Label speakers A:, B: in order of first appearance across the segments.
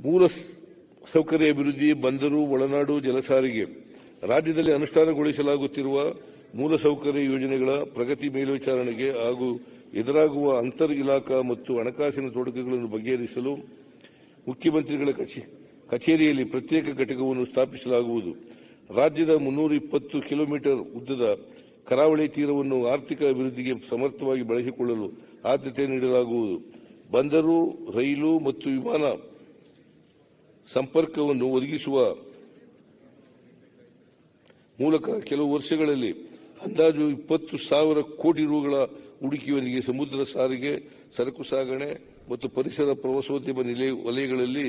A: ಮೂಲ ಸೌಕರ್ಯ ಅಭಿವೃದ್ಧಿ, ಬಂದರು, ಒಳನಾಡು ಜಲಸಾರಿಗೆ. ರಾಜ್ಯದಲ್ಲಿ ಅನುಷ್ಠಾನಗೊಳಿಸಲಾಗುತ್ತಿರುವ ಮೂಲಸೌಕರ್ಯ ಯೋಜನೆಗಳ ಪ್ರಗತಿ ಮೇಲ್ವಿಚಾರಣೆಗೆ ಹಾಗೂ ಎದುರಾಗುವ ಅಂತರ್ ಇಲಾಖಾ ಮತ್ತು ಹಣಕಾಸಿನ ತೊಡಕುಗಳನ್ನು ಬಗೆಹರಿಸಲು ಮುಖ್ಯಮಂತ್ರಿಗಳ ಕಚೇರಿಯಲ್ಲಿ ಪ್ರತ್ಯೇಕ ಘಟಕವನ್ನು ಸ್ಥಾಪಿಸಲಾಗುವುದು. ರಾಜ್ಯದ 320 ಕಿಲೋಮೀಟರ್ ಉದ್ದದ ಕರಾವಳಿ ತೀರವನ್ನು ಆರ್ಥಿಕ ಅಭಿವೃದ್ಧಿಗೆ ಸಮರ್ಥವಾಗಿ ಬಳಸಿಕೊಳ್ಳಲು ಆದ್ಯತೆ ನೀಡಲಾಗುವುದು. ಬಂದರು, ರೈಲು ಮತ್ತು ವಿಮಾನ ಸಂಪರ್ಕವನ್ನು ಒದಗಿಸುವ ಮೂಲಕ ಕೆಲವು ವರ್ಷಗಳಲ್ಲಿ ಅಂದಾಜು 20,000 ಕೋಟಿ ರುಗಳ ಹೂಡಿಕೆಯೊಂದಿಗೆ ಸಮುದ್ರ ಸಾರಿಗೆ, ಸರಕು ಸಾಗಣೆ ಮತ್ತು ಪರಿಸರ ಪ್ರವಾಸೋದ್ಯಮ ವಲಯಗಳಲ್ಲಿ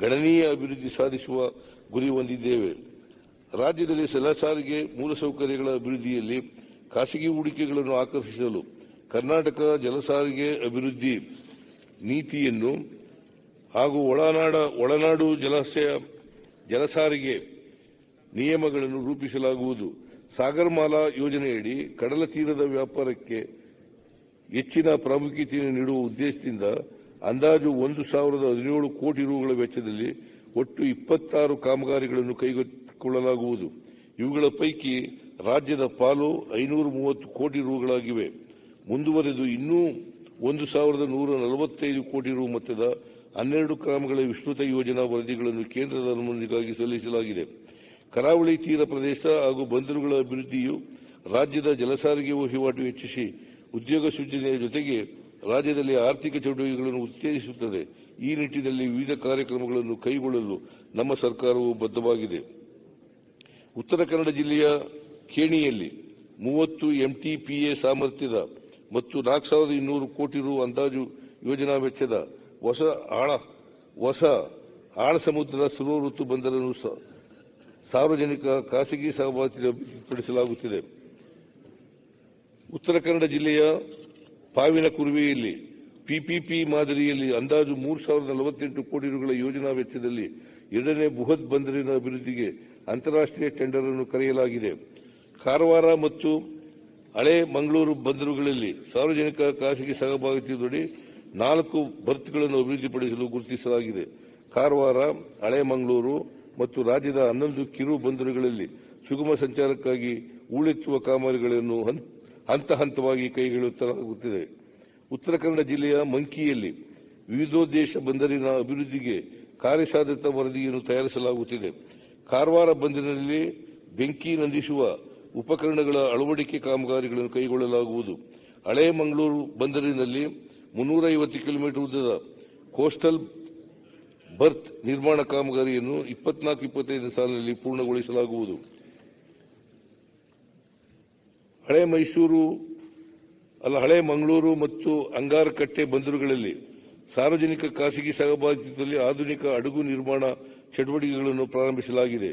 A: ಗಣನೀಯ ಅಭಿವೃದ್ಧಿ ಸಾಧಿಸುವ ಗುರಿ ಹೊಂದಿದ್ದೇವೆ. ರಾಜ್ಯದಲ್ಲಿ ಜಲಸಾರಿಗೆ ಮೂಲಸೌಕರ್ಯಗಳ ಅಭಿವೃದ್ಧಿಯಲ್ಲಿ ಖಾಸಗಿ ಹೂಡಿಕೆಗಳನ್ನು ಆಕರ್ಷಿಸಲು ಕರ್ನಾಟಕ ಜಲಸಾರಿಗೆ ಅಭಿವೃದ್ಧಿ ನೀತಿಯನ್ನು ಹಾಗೂ ಒಳನಾಡು ಜಲಸಾರಿಗೆ ನಿಯಮಗಳನ್ನು ರೂಪಿಸಲಾಗುವುದು. ಸಾಗರಮಾಲಾ ಯೋಜನೆಯಡಿ ಕಡಲ ತೀರದ ವ್ಯಾಪಾರಕ್ಕೆ ಹೆಚ್ಚಿನ ಪ್ರಾಮುಖ್ಯತೆಯನ್ನು ನೀಡುವ ಉದ್ದೇಶದಿಂದ ಅಂದಾಜು 1,017 ಕೋಟಿ ರುಗಳ ವೆಚ್ಚದಲ್ಲಿ ಒಟ್ಟು 26 ಕಾಮಗಾರಿಗಳನ್ನು ಕೈಗೆತ್ತಿಕೊಳ್ಳಲಾಗುವುದು. ಇವುಗಳ ಪೈಕಿ ರಾಜ್ಯದ ಪಾಲು 530 ಕೋಟಿ ರುಗಳಾಗಿವೆ. ಮುಂದುವರೆದು ಇನ್ನೂ 1,145 ಕೋಟಿ ರು ಮೊತ್ತದ 12 ಗ್ರಾಮಗಳ ವಿಸ್ತೃತ ಯೋಜನಾ ವರದಿಗಳನ್ನು ಕೇಂದ್ರದ ಅನುಮೋದನೆಗಾಗಿ ಸಲ್ಲಿಸಲಾಗಿದೆ. ಕರಾವಳಿ ತೀರ ಪ್ರದೇಶ ಹಾಗೂ ಬಂದರುಗಳ ಅಭಿವೃದ್ಧಿಯು ರಾಜ್ಯದ ಜಲಸಾರಿಗೆ ವಹಿವಾಟು ಹೆಚ್ಚಿಸಿ ಉದ್ಯೋಗ ಸೃಜನೆಯ ಜೊತೆಗೆ ರಾಜ್ಯದಲ್ಲಿ ಆರ್ಥಿಕ ಚಟುವಟಿಕೆಗಳನ್ನು ಉತ್ತೇಜಿಸುತ್ತದೆ. ಈ ನಿಟ್ಟಿನಲ್ಲಿ ವಿವಿಧ ಕಾರ್ಯಕ್ರಮಗಳನ್ನು ಕೈಗೊಳ್ಳಲು ನಮ್ಮ ಸರ್ಕಾರವು ಬದ್ಧವಾಗಿದೆ. ಉತ್ತರ ಕನ್ನಡ ಜಿಲ್ಲೆಯ ಖೇಣಿಯಲ್ಲಿ 30 MTPA ಸಾಮರ್ಥ್ಯದ ಮತ್ತು 4,200 ಕೋಟಿ ರು ಅಂದಾಜು ಯೋಜನಾ ವೆಚ್ಚದ ಹೊಸ ಆಳ ಸಮುದ್ರ ಸುರವೃತ್ತು ಬಂದರನ್ನು ಸಾರ್ವಜನಿಕ ಖಾಸಗಿ ಸಹಭಾಗಿತ್ವದಲ್ಲಿ ಅಭಿವೃದ್ಧಿಪಡಿಸಲಾಗುತ್ತಿದೆ. ಉತ್ತರ ಕನ್ನಡ ಜಿಲ್ಲೆಯ ಪಾವಿನಕುರುವೆಯಲ್ಲಿ ಪಿಪಿಪಿ ಮಾದರಿಯಲ್ಲಿ ಅಂದಾಜು 3,048 ಕೋಟಿ ರುಗಳ ಯೋಜನಾ ವೆಚ್ಚದಲ್ಲಿ 2ನೇ ಬೃಹತ್ ಬಂದರಿನ ಅಭಿವೃದ್ಧಿಗೆ ಅಂತಾರಾಷ್ಟೀಯ ಟೆಂಡರ್ ಅನ್ನು ಕರೆಯಲಾಗಿದೆ. ಕಾರವಾರ ಮತ್ತು ಹಳೆ ಮಂಗಳೂರು ಬಂದರುಗಳಲ್ಲಿ ಸಾರ್ವಜನಿಕ ಖಾಸಗಿ ಸಹಭಾಗಿತ್ವದಡಿ 4 ಬರ್ತ್ಗಳನ್ನು ಅಭಿವೃದ್ಧಿಪಡಿಸಲು ಗುರುತಿಸಲಾಗಿದೆ. ಕಾರವಾರ, ಹಳೆ ಮಂಗಳೂರು ಮತ್ತು ರಾಜ್ಯದ 11 ಕಿರು ಬಂದರುಗಳಲ್ಲಿ ಸುಗಮ ಸಂಚಾರಕ್ಕಾಗಿ ಹೂಳೆತ್ತುವ ಕಾಮಗಾರಿಗಳನ್ನು ಹಂತ ಹಂತವಾಗಿ ಕೈಗೊಳ್ಳಲಾಗುತ್ತಿದೆ. ಉತ್ತರ ಕನ್ನಡ ಜಿಲ್ಲೆಯ ಮಂಕಿಯಲ್ಲಿ ವಿವಿಧೋದ್ದೇಶ ಬಂದರಿನ ಅಭಿವೃದ್ಧಿಗೆ ಕಾರ್ಯಸಾಧ್ಯತಾ ವರದಿಯನ್ನು ತಯಾರಿಸಲಾಗುತ್ತಿದೆ. ಕಾರವಾರ ಬಂದರಿನಲ್ಲಿ ಬೆಂಕಿ ನಂದಿಸುವ ಉಪಕರಣಗಳ ಅಳವಡಿಕೆ ಕಾಮಗಾರಿಗಳನ್ನು ಕೈಗೊಳ್ಳಲಾಗುವುದು. ಹಳೆ ಮಂಗಳೂರು ಬಂದರಿನಲ್ಲಿ 350 ಕಿಲೋಮೀಟರ್ ಉದ್ದದ ಕೋಸ್ಟಲ್ ಬರ್ತ್ ನಿರ್ಮಾಣ ಕಾಮಗಾರಿಯನ್ನು 24-25 ಸಾಲಿನಲ್ಲಿ ಪೂರ್ಣಗೊಳಿಸಲಾಗುವುದು. ಹಳೆ ಮಂಗಳೂರು ಮತ್ತು ಅಂಗಾರಕಟ್ಟೆ ಬಂದರುಗಳಲ್ಲಿ ಸಾರ್ವಜನಿಕ ಖಾಸಗಿ ಸಹಭಾಗಿತ್ವದಲ್ಲಿ ಆಧುನಿಕ ಹಡಗು ನಿರ್ಮಾಣ ಚಟುವಟಿಕೆಗಳನ್ನು ಪ್ರಾರಂಭಿಸಲಾಗಿದೆ.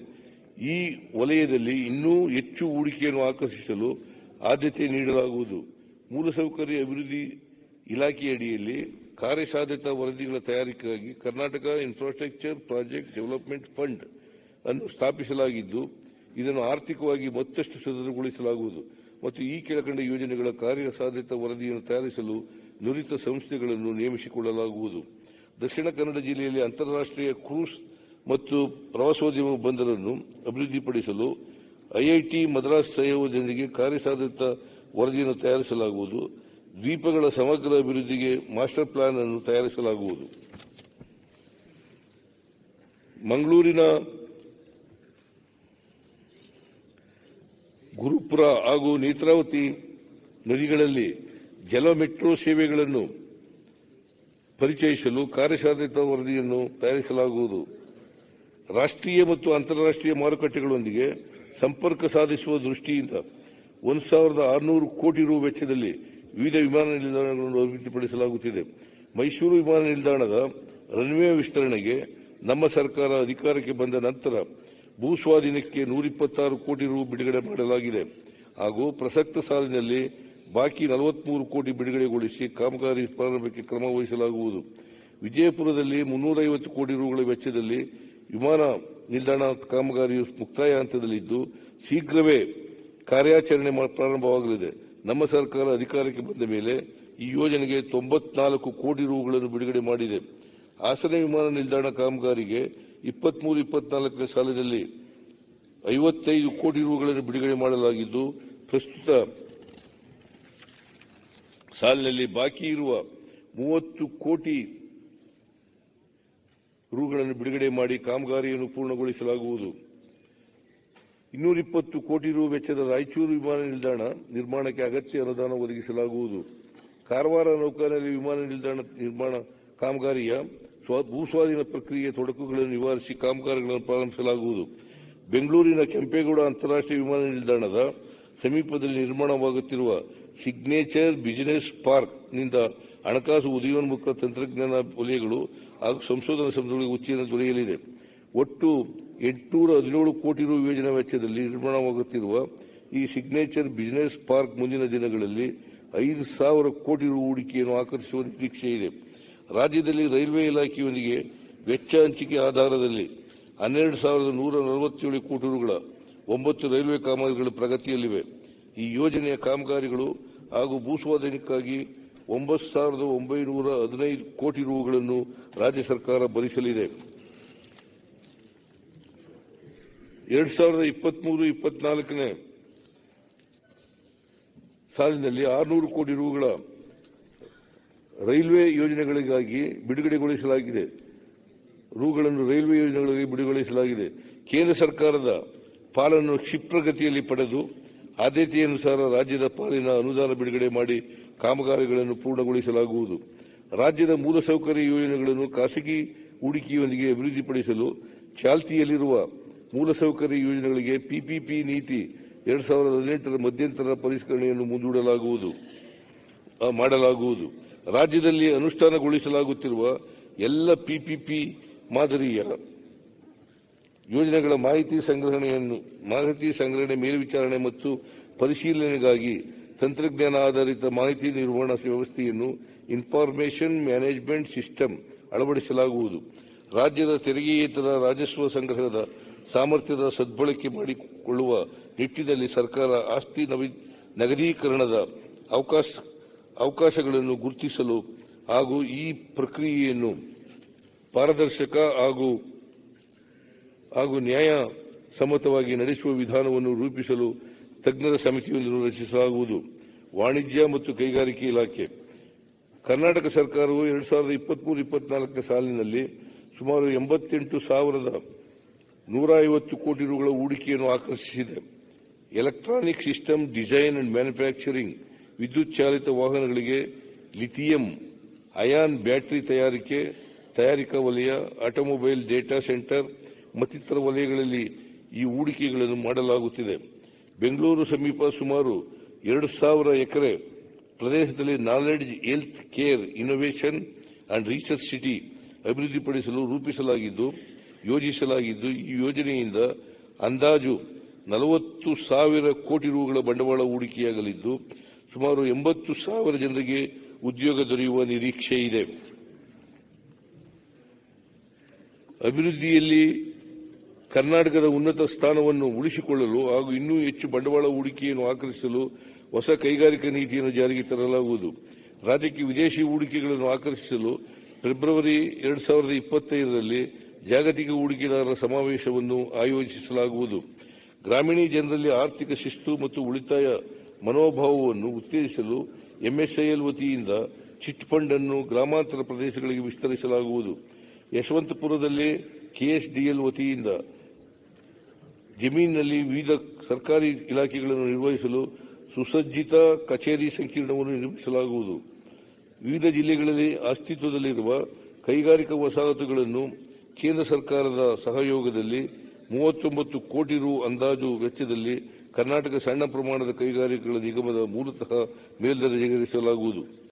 A: ಈ ವಲಯದಲ್ಲಿ ಇನ್ನೂ ಹೆಚ್ಚು ಹೂಡಿಕೆಯನ್ನು ಆಕರ್ಷಿಸಲು ಆದ್ಯತೆ ನೀಡಲಾಗುವುದು. ಮೂಲಸೌಕರ್ಯ ಅಭಿವೃದ್ಧಿ ಇಲಾಖೆಯಡಿಯಲ್ಲಿ ಕಾರ್ಯಸಾಧ್ಯತಾ ವರದಿಗಳ ತಯಾರಿಕೆಗಾಗಿ Karnataka infrastructure project development fund ಅನ್ನು ಸ್ಥಾಪಿಸಲಾಗಿದ್ದು, ಇದನ್ನು ಆರ್ಥಿಕವಾಗಿ ಮತ್ತಷ್ಟು ಸದೃಢಗೊಳಿಸಲಾಗುವುದು ಮತ್ತು ಈ ಕೆಳಕಂಡ ಯೋಜನೆಗಳ ಕಾರ್ಯಸಾಧ್ಯತಾ ವರದಿಯನ್ನು ತಯಾರಿಸಲು ನುರಿತ ಸಂಸ್ಥೆಗಳನ್ನು ನೇಮಿಸಿಕೊಳ್ಳಲಾಗುವುದು. ದಕ್ಷಿಣ ಕನ್ನಡ ಜಿಲ್ಲೆಯಲ್ಲಿ ಅಂತಾರಾಷ್ಟೀಯ ಕ್ರೂಸ್ ಮತ್ತು ಪ್ರವಾಸೋದ್ಯಮ ಬಂದರನ್ನು ಅಭಿವೃದ್ಧಿಪಡಿಸಲು ಐಐಟಿ ಮದ್ರಾಸ್ ಸಹಯೋಗದೊಂದಿಗೆ ಕಾರ್ಯಸಾಧ್ಯತಾ ವರದಿಯನ್ನು ತಯಾರಿಸಲಾಗುವುದು. ದ್ವೀಪಗಳ ಸಮಗ್ರ ಅಭಿವೃದ್ಧಿಗೆ ಮಾಸ್ಟರ್ ಪ್ಲಾನ್ ಅನ್ನು ತಯಾರಿಸಲಾಗುವುದು. ಮಂಗಳೂರಿನ ಗುರುಪುರ ಹಾಗೂ ನೇತ್ರಾವತಿ ನದಿಗಳಲ್ಲಿ ಜಲ ಮೆಟ್ರೋ ಸೇವೆಗಳನ್ನು ಪರಿಚಯಿಸಲು ಕಾರ್ಯಸಾಧ್ಯತಾ ವರದಿಯನ್ನು ತಯಾರಿಸಲಾಗುವುದು. ರಾಷ್ಟ್ರೀಯ ಮತ್ತು ಅಂತಾರಾಷ್ಟೀಯ ಮಾರುಕಟ್ಟೆಗಳೊಂದಿಗೆ ಸಂಪರ್ಕ ಸಾಧಿಸುವ ದೃಷ್ಟಿಯಿಂದ 1,600 ಕೋಟಿ ರು ವೆಚ್ಚದಲ್ಲಿ ವಿವಿಧ ವಿಮಾನ ನಿಲ್ದಾಣಗಳನ್ನು ಅಭಿವೃದ್ಧಿಪಡಿಸಲಾಗುತ್ತಿದೆ. ಮೈಸೂರು ವಿಮಾನ ನಿಲ್ದಾಣದ ರನ್ವೇ ವಿಸ್ತರಣೆಗೆ ನಮ್ಮ ಸರ್ಕಾರ ಅಧಿಕಾರಕ್ಕೆ ಬಂದ ನಂತರ ಭೂ ಸ್ವಾಧೀನಕ್ಕೆ 126 ಕೋಟಿ ರು ಬಿಡುಗಡೆ ಮಾಡಲಾಗಿದೆ ಹಾಗೂ ಪ್ರಸಕ್ತ ಸಾಲಿನಲ್ಲಿ ಬಾಕಿ 43 ಕೋಟಿ ಬಿಡುಗಡೆಗೊಳಿಸಿ ಕಾಮಗಾರಿ ಪ್ರಾರಂಭಕ್ಕೆ ಕ್ರಮ ವಹಿಸಲಾಗುವುದು. ವಿಜಯಪುರದಲ್ಲಿ 350 ಕೋಟಿ ರುಗಳ ವೆಚ್ಚದಲ್ಲಿ ವಿಮಾನ ನಿಲ್ದಾಣ ಕಾಮಗಾರಿಯು ಮುಕ್ತಾಯ ಹಂತದಲ್ಲಿದ್ದು ಶೀಘ್ರವೇ ಕಾರ್ಯಾಚರಣೆ ಪ್ರಾರಂಭವಾಗಲಿದೆ. ನಮ್ಮ ಸರ್ಕಾರ ಅಧಿಕಾರಕ್ಕೆ ಬಂದ ಮೇಲೆ ಈ ಯೋಜನೆಗೆ 94 ಕೋಟಿ ರುಗಳನ್ನು ಬಿಡುಗಡೆ ಮಾಡಿದೆ. ಹಾಸನ ವಿಮಾನ ನಿಲ್ದಾಣ ಕಾಮಗಾರಿಗೆ 23-24ನೇ ಸಾಲಿನಲ್ಲಿ 55 ಕೋಟಿ ರೂಗಳನ್ನು ಬಿಡುಗಡೆ ಮಾಡಲಾಗಿದ್ದು, ಪ್ರಸ್ತುತ ಸಾಲಿನಲ್ಲಿ ಬಾಕಿ ಇರುವ 30 ಕೋಟಿ ರೂಗಳನ್ನು ಬಿಡುಗಡೆ ಮಾಡಿ ಕಾಮಗಾರಿಯನ್ನು ಪೂರ್ಣಗೊಳಿಸಲಾಗುವುದು. 220 ಕೋಟಿ ರು ವೆಚ್ಚದ ರಾಯಚೂರು ವಿಮಾನ ನಿಲ್ದಾಣ ನಿರ್ಮಾಣಕ್ಕೆ ಅಗತ್ಯ ಅನುದಾನ ಒದಗಿಸಲಾಗುವುದು. ಕಾರವಾರ ನೌಕಾನೆಲೆ ವಿಮಾನ ನಿಲ್ದಾಣ ನಿರ್ಮಾಣ ಕಾಮಗಾರಿಯ ಭೂಸ್ವಾಧೀನ ಪ್ರಕ್ರಿಯೆ ತೊಡಕುಗಳನ್ನು ನಿವಾರಿಸಿ ಕಾಮಗಾರಿಗಳನ್ನು ಪ್ರಾರಂಭಿಸಲಾಗುವುದು. ಬೆಂಗಳೂರಿನ ಕೆಂಪೇಗೌಡ ಅಂತಾರಾಷ್ಟ್ರೀಯ ವಿಮಾನ ನಿಲ್ದಾಣದ ಸಮೀಪದಲ್ಲಿ ನಿರ್ಮಾಣವಾಗುತ್ತಿರುವ ಸಿಗ್ನೇಚರ್ ಬಿಸಿನೆಸ್ ಪಾರ್ಕ್ ನಿಂದ ಹಣಕಾಸು ಉದಯೋನ್ಮುಖ ತಂತ್ರಜ್ಞಾನ ವಲಯಗಳು ಹಾಗೂ ಸಂಶೋಧನಾ ಸಂಸ್ಥೆಗಳಿಗೆ ಉತ್ತೇಜನ ದೊರೆಯಲಿದೆ. ಒಟ್ಟು 817 ಕೋಟಿ ರು ಯೋಜನಾ ವೆಚ್ಚದಲ್ಲಿ ನಿರ್ಮಾಣವಾಗುತ್ತಿರುವ ಈ ಸಿಗ್ನೇಚರ್ ಬಿಸಿನೆಸ್ ಪಾರ್ಕ್ ಮುಂದಿನ ದಿನಗಳಲ್ಲಿ 5,000 ಕೋಟಿ ರು ಹೂಡಿಕೆಯನ್ನು ಆಕರ್ಷಿಸುವ ನಿರೀಕ್ಷೆ ಇದೆ. ರಾಜ್ಯದಲ್ಲಿ ರೈಲ್ವೆ ಇಲಾಖೆಯೊಂದಿಗೆ ವೆಚ್ಚ ಹಂಚಿಕೆ ಆಧಾರದಲ್ಲಿ 12,147 ಕೋಟಿ ರುಗಳ 9 ರೈಲ್ವೆ ಕಾಮಗಾರಿಗಳು ಪ್ರಗತಿಯಲ್ಲಿವೆ. ಈ ಯೋಜನೆಯ ಕಾಮಗಾರಿಗಳು ಹಾಗೂ ಭೂಸ್ವಾಧೀನಕ್ಕಾಗಿ 9,915 ಕೋಟಿ ರೂಗಳನ್ನು ರಾಜ್ಯ ಸರ್ಕಾರ ಭರಿಸಲಿದೆ. 2023-24ನೇ ಸಾಲಿನಲ್ಲಿ 600 ಕೋಟಿ ರೂಗಳ ರೈಲ್ವೆ ಯೋಜನೆಗಳಿಗಾಗಿ ಬಿಡುಗಡೆಗೊಳಿಸಲಾಗಿದೆ. ಕೇಂದ್ರ ಸರ್ಕಾರದ ಪಾಲನ್ನು ಕ್ಷಿಪ್ರಗತಿಯಲ್ಲಿ ಪಡೆದು ಆದ್ಯತೆಯನುಸಾರ ರಾಜ್ಯದ ಪಾಲಿನ ಅನುದಾನ ಬಿಡುಗಡೆ ಮಾಡಿ ಕಾಮಗಾರಿಗಳನ್ನು ಪೂರ್ಣಗೊಳಿಸಲಾಗುವುದು. ರಾಜ್ಯದ ಮೂಲಸೌಕರ್ಯ ಯೋಜನೆಗಳನ್ನು ಖಾಸಗಿ ಹೂಡಿಕೆಯೊಂದಿಗೆ ಅಭಿವೃದ್ಧಿಪಡಿಸಲು ಚಾಲ್ತಿಯಲ್ಲಿರುವ ಮೂಲಸೌಕರ್ಯ ಯೋಜನೆಗಳಿಗೆ ಪಿಪಿಪಿ ನೀತಿ 2018ರ ಮಧ್ಯಂತರ ಪರಿಷ್ಕರಣೆಯನ್ನು ಮಾಡಲಾಗುವುದು. ರಾಜ್ಯದಲ್ಲಿ ಅನುಷ್ಠಾನಗೊಳಿಸಲಾಗುತ್ತಿರುವ ಎಲ್ಲ ಪಿಪಿಪಿ ಮಾದರಿಯ ಯೋಜನೆಗಳ ಮಾಹಿತಿ ಸಂಗ್ರಹಣೆ, ಮೇಲ್ವಿಚಾರಣೆ ಮತ್ತು ಪರಿಶೀಲನೆಗಾಗಿ ತಂತ್ರಜ್ಞಾನ ಆಧಾರಿತ ಮಾಹಿತಿ ನಿರ್ವಹಣಾ ವ್ಯವಸ್ಥೆಯನ್ನು ಇನ್ಫಾರ್ಮೇಷನ್ ಮ್ಯಾನೇಜ್ಮೆಂಟ್ ಸಿಸ್ಟಮ್ ಅಳವಡಿಸಲಾಗುವುದು. ರಾಜ್ಯದ ತೆರಿಗೆಯೇತರ ರಾಜಸ್ವ ಸಂಗ್ರಹದ ಸಾಮರ್ಥ್ಯದ ಸದ್ಬಳಕೆ ಮಾಡಿಕೊಳ್ಳುವ ನಿಟ್ಟಿನಲ್ಲಿ ಸರ್ಕಾರ ಆಸ್ತಿ ನಗದೀಕರಣದ ಅವಕಾಶಗಳನ್ನು ಗುರುತಿಸಲು ಹಾಗೂ ಈ ಪ್ರಕ್ರಿಯೆಯನ್ನು ಪಾರದರ್ಶಕ ಹಾಗೂ ನ್ಯಾಯ ಸಮ್ಮತವಾಗಿ ನಡೆಸುವ ವಿಧಾನವನ್ನು ರೂಪಿಸಲು ತಜ್ಞರ ಸಮಿತಿಯೊಂದನ್ನು ರಚಿಸಲಾಗುವುದು. ವಾಣಿಜ್ಯ ಮತ್ತು ಕೈಗಾರಿಕೆ ಇಲಾಖೆ ಕರ್ನಾಟಕ ಸರ್ಕಾರವು 2023-24ನೇ ಸಾಲಿನಲ್ಲಿ ಸುಮಾರು 88,150 ಕೋಟಿ ರೂಗಳ ಹೂಡಿಕೆಯನ್ನು ಆಕರ್ಷಿಸಿದೆ. Electronic system design and manufacturing, ವಿದ್ಯುತ್ ಚಾಲಿತ ವಾಹನಗಳಿಗೆ ಲಿಥಿಯಂ ಅಯಾನ್ ಬ್ಯಾಟರಿ ತಯಾರಿಕಾ ವಲಯ, ಆಟೋಮೊಬೈಲ್ ಡೇಟಾ ಸೆಂಟರ್ ಮತ್ತಿತರ ವಲಯಗಳಲ್ಲಿ ಈ ಹೂಡಿಕೆಗಳನ್ನು ಮಾಡಲಾಗುತ್ತಿದೆ. ಬೆಂಗಳೂರು ಸಮೀಪ ಸುಮಾರು 2,000 ಎಕರೆ ಪ್ರದೇಶದಲ್ಲಿ knowledge health care innovation and research city ಅಭಿವೃದ್ಧಿಪಡಿಸಲು ಯೋಜಿಸಲಾಗಿದ್ದು, ಈ ಯೋಜನೆಯಿಂದ ಅಂದಾಜು 40,000 ಕೋಟಿ ರೂಗಳ ಬಂಡವಾಳ ಹೂಡಿಕೆಯಾಗಲಿದ್ದು, ಸುಮಾರು 80,000 ಜನರಿಗೆ ಉದ್ಯೋಗ ದೊರೆಯುವ ನಿರೀಕ್ಷೆ ಇದೆ. ಅಭಿವೃದ್ಧಿಯಲ್ಲಿ ಕರ್ನಾಟಕದ ಉನ್ನತ ಸ್ಥಾನವನ್ನು ಉಳಿಸಿಕೊಳ್ಳಲು ಹಾಗೂ ಇನ್ನೂ ಹೆಚ್ಚು ಬಂಡವಾಳ ಹೂಡಿಕೆಯನ್ನು ಆಕರ್ಷಿಸಲು ಹೊಸ ಕೈಗಾರಿಕಾ ನೀತಿಯನ್ನು ಜಾರಿಗೆ ತರಲಾಗುವುದು. ರಾಜ್ಯಕ್ಕೆ ವಿದೇಶಿ ಹೂಡಿಕೆಗಳನ್ನು ಆಕರ್ಷಿಸಲು ಫೆಬ್ರವರಿ 2025ರಲ್ಲಿ ಜಾಗತಿಕ ಹೂಡಿಕೆದಾರರ ಸಮಾವೇಶವನ್ನು ಆಯೋಜಿಸಲಾಗುವುದು. ಗ್ರಾಮೀಣ ಜನರಲ್ಲಿ ಆರ್ಥಿಕ ಶಿಸ್ತು ಮತ್ತು ಉಳಿತಾಯ ಮನೋಭಾವವನ್ನು ಉತ್ತೇಜಿಸಲು ಎಂಎಸ್ಐಎಲ್ ವತಿಯಿಂದ ಚಿಟ್ ಫಂಡ್ ಅನ್ನು ಗ್ರಾಮಾಂತರ ಪ್ರದೇಶಗಳಿಗೆ ವಿಸ್ತರಿಸಲಾಗುವುದು. ಯಶವಂತಪುರದಲ್ಲಿ ಕೆಎಸ್ಡಿಎಲ್ ವತಿಯಿಂದ ಜಮೀನಿನಲ್ಲಿ ವಿವಿಧ ಸರ್ಕಾರಿ ಇಲಾಖೆಗಳನ್ನು ನಿರ್ವಹಿಸಲು ಸುಸಜ್ಜಿತ ಕಚೇರಿ ಸಂಕೀರ್ಣವನ್ನು ನಿರ್ಮಿಸಲಾಗುವುದು. ವಿವಿಧ ಜಿಲ್ಲೆಗಳಲ್ಲಿ ಅಸ್ತಿತ್ವದಲ್ಲಿರುವ ಕೈಗಾರಿಕಾ ವಸಾಹತುಗಳನ್ನು ಕೇಂದ್ರ ಸರ್ಕಾರದ ಸಹಯೋಗದಲ್ಲಿ 39 ಕೋಟಿ ರು ಅಂದಾಜು ವೆಚ್ಚದಲ್ಲಿ ಕರ್ನಾಟಕ ಸಣ್ಣ ಪ್ರಮಾಣದ ಕೈಗಾರಿಕೆಗಳ ನಿಗಮದ ಮೂಲತಃ ಮೇಲ್ದರ್ಜೆಗೇರಿಸಲಾಗುವುದು.